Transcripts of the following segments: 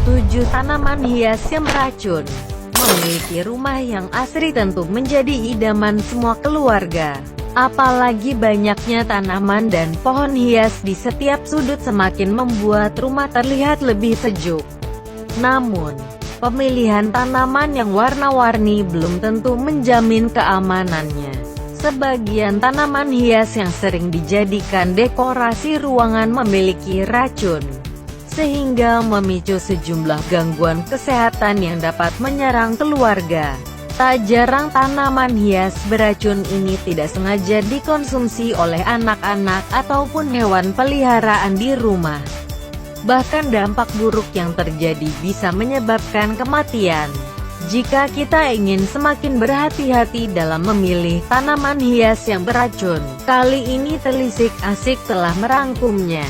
7 tanaman hias yang beracun. Memiliki rumah yang asri tentu menjadi idaman semua keluarga. Apalagi banyaknya tanaman dan pohon hias di setiap sudut semakin membuat rumah terlihat lebih sejuk. Namun, pemilihan tanaman yang warna-warni belum tentu menjamin keamanannya. Sebagian tanaman hias yang sering dijadikan dekorasi ruangan memiliki racun, sehingga memicu sejumlah gangguan kesehatan yang dapat menyerang keluarga. Tak jarang tanaman hias beracun ini tidak sengaja dikonsumsi oleh anak-anak ataupun hewan peliharaan di rumah. Bahkan dampak buruk yang terjadi bisa menyebabkan kematian. Jika kita ingin semakin berhati-hati dalam memilih tanaman hias yang beracun, kali ini Telisik Asik telah merangkumnya.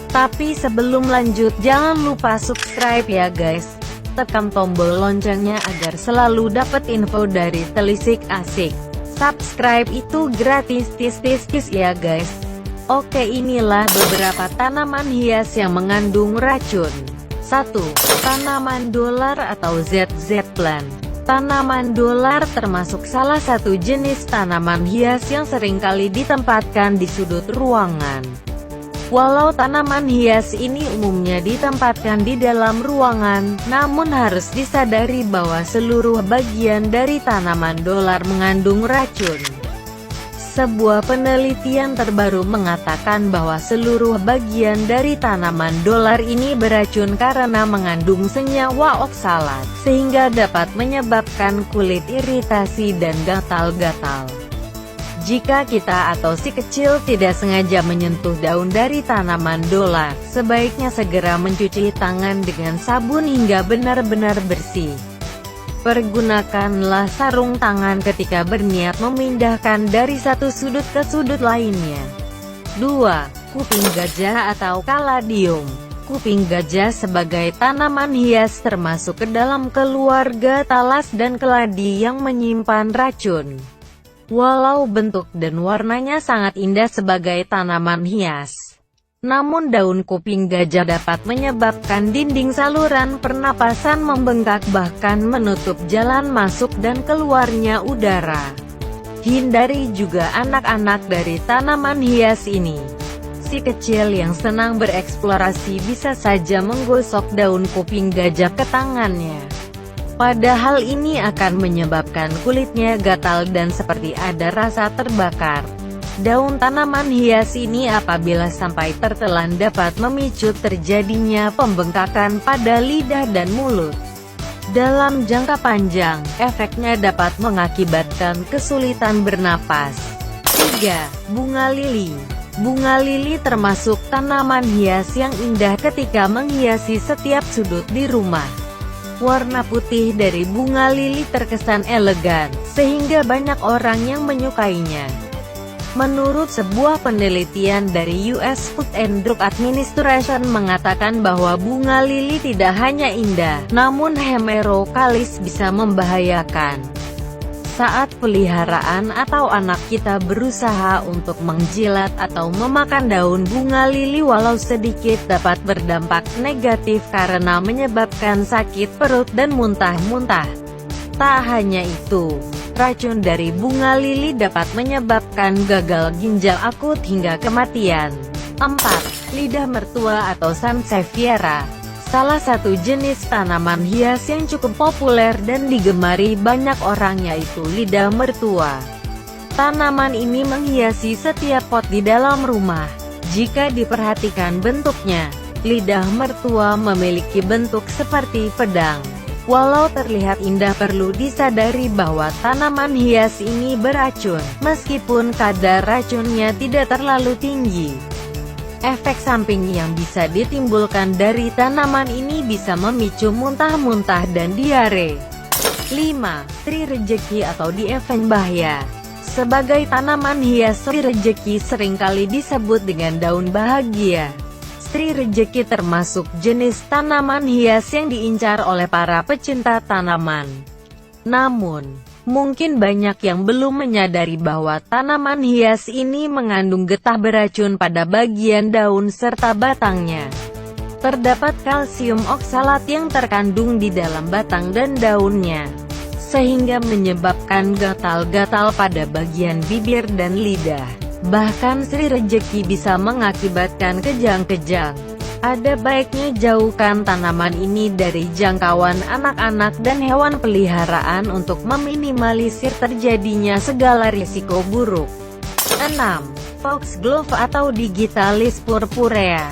Tapi sebelum lanjut, jangan lupa subscribe ya guys. Tekan tombol loncengnya agar selalu dapat info dari Telisik Asik. Subscribe itu gratis tis ya guys. Oke, inilah beberapa tanaman hias yang mengandung racun. 1. Tanaman dolar atau ZZ plant. Tanaman dolar termasuk salah satu jenis tanaman hias yang seringkali ditempatkan di sudut ruangan. Walau tanaman hias ini umumnya ditempatkan di dalam ruangan, namun harus disadari bahwa seluruh bagian dari tanaman dolar mengandung racun. Sebuah penelitian terbaru mengatakan bahwa seluruh bagian dari tanaman dolar ini beracun karena mengandung senyawa oksalat, sehingga dapat menyebabkan kulit iritasi dan gatal-gatal. Jika kita atau si kecil tidak sengaja menyentuh daun dari tanaman dolar, sebaiknya segera mencuci tangan dengan sabun hingga benar-benar bersih. Pergunakanlah sarung tangan ketika berniat memindahkan dari satu sudut ke sudut lainnya. 2. Kuping gajah atau kaladium. Kuping gajah sebagai tanaman hias termasuk ke dalam keluarga talas dan keladi yang menyimpan racun. Walau bentuk dan warnanya sangat indah sebagai tanaman hias, namun daun kuping gajah dapat menyebabkan dinding saluran pernapasan membengkak bahkan menutup jalan masuk dan keluarnya udara. Hindari juga anak-anak dari tanaman hias ini. Si kecil yang senang bereksplorasi bisa saja menggosok daun kuping gajah ke tangannya. Padahal ini akan menyebabkan kulitnya gatal dan seperti ada rasa terbakar. Daun tanaman hias ini apabila sampai tertelan dapat memicu terjadinya pembengkakan pada lidah dan mulut. Dalam jangka panjang, efeknya dapat mengakibatkan kesulitan bernapas. 3. Bunga lili. Bunga lili termasuk tanaman hias yang indah ketika menghiasi setiap sudut di rumah. Warna putih dari bunga lili terkesan elegan, sehingga banyak orang yang menyukainya. Menurut sebuah penelitian dari US Food and Drug Administration mengatakan bahwa bunga lili tidak hanya indah, namun hemerokalis bisa membahayakan. Saat peliharaan atau anak kita berusaha untuk menjilat atau memakan daun bunga lili walau sedikit dapat berdampak negatif karena menyebabkan sakit perut dan muntah-muntah. Tak hanya itu, racun dari bunga lili dapat menyebabkan gagal ginjal akut hingga kematian. 4. Lidah mertua atau Sansevieria. Salah satu jenis tanaman hias yang cukup populer dan digemari banyak orang yaitu lidah mertua. Tanaman ini menghiasi setiap pot di dalam rumah. Jika diperhatikan bentuknya, lidah mertua memiliki bentuk seperti pedang. Walau terlihat indah, perlu disadari bahwa tanaman hias ini beracun, meskipun kadar racunnya tidak terlalu tinggi. Efek samping yang bisa ditimbulkan dari tanaman ini bisa memicu muntah-muntah dan diare. 5. Tri rejeki atau Dieffenbachia. Sebagai tanaman hias, tri rejeki seringkali disebut dengan daun bahagia. Tri rejeki termasuk jenis tanaman hias yang diincar oleh para pecinta tanaman. Namun, mungkin banyak yang belum menyadari bahwa tanaman hias ini mengandung getah beracun pada bagian daun serta batangnya. terdapat kalsium oksalat yang terkandung di dalam batang dan daunnya, sehingga menyebabkan gatal-gatal pada bagian bibir dan lidah. Bahkan Sri Rejeki bisa mengakibatkan kejang-kejang. Ada baiknya jauhkan tanaman ini dari jangkauan anak-anak dan hewan peliharaan untuk meminimalisir terjadinya segala risiko buruk. 6. Foxglove atau Digitalis purpurea.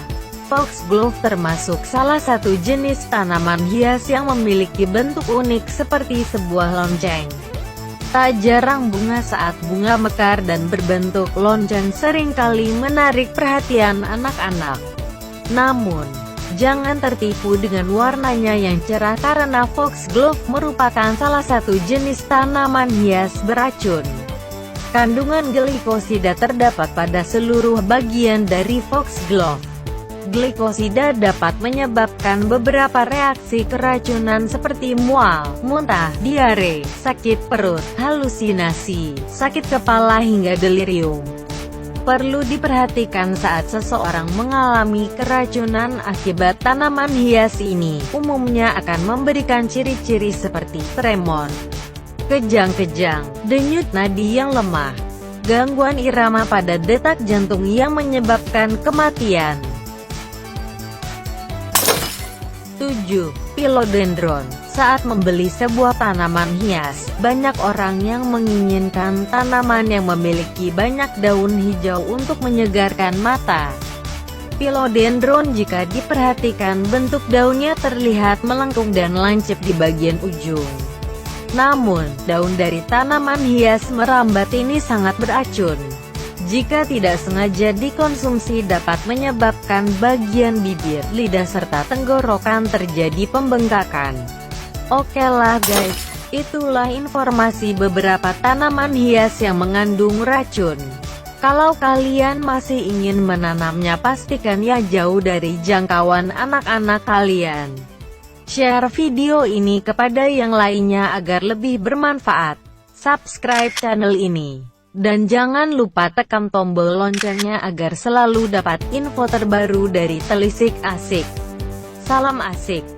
Foxglove termasuk salah satu jenis tanaman hias yang memiliki bentuk unik seperti sebuah lonceng. Tak jarang bunga saat bunga mekar dan berbentuk lonceng seringkali menarik perhatian anak-anak. Namun, jangan tertipu dengan warnanya yang cerah karena foxglove merupakan salah satu jenis tanaman hias beracun. Kandungan glikosida terdapat pada seluruh bagian dari foxglove. Glikosida dapat menyebabkan beberapa reaksi keracunan seperti mual, muntah, diare, sakit perut, halusinasi, sakit kepala hingga delirium. Perlu diperhatikan saat seseorang mengalami keracunan akibat tanaman hias ini, umumnya akan memberikan ciri-ciri seperti tremor, kejang-kejang, denyut nadi yang lemah, gangguan irama pada detak jantung yang menyebabkan kematian. 7. Philodendron. Saat membeli sebuah tanaman hias, banyak orang yang menginginkan tanaman yang memiliki banyak daun hijau untuk menyegarkan mata. Philodendron jika diperhatikan bentuk daunnya terlihat melengkung dan lancip di bagian ujung. Namun, daun dari tanaman hias merambat ini sangat beracun. Jika tidak sengaja dikonsumsi dapat menyebabkan bagian bibir, lidah serta tenggorokan terjadi pembengkakan. Oke lah guys, itulah informasi beberapa tanaman hias yang mengandung racun. Kalau kalian masih ingin menanamnya pastikan ya jauh dari jangkauan anak-anak kalian. Share video ini kepada yang lainnya agar lebih bermanfaat. Subscribe channel ini. Dan jangan lupa tekan tombol loncengnya agar selalu dapat info terbaru dari Telisik Asik. Salam asik.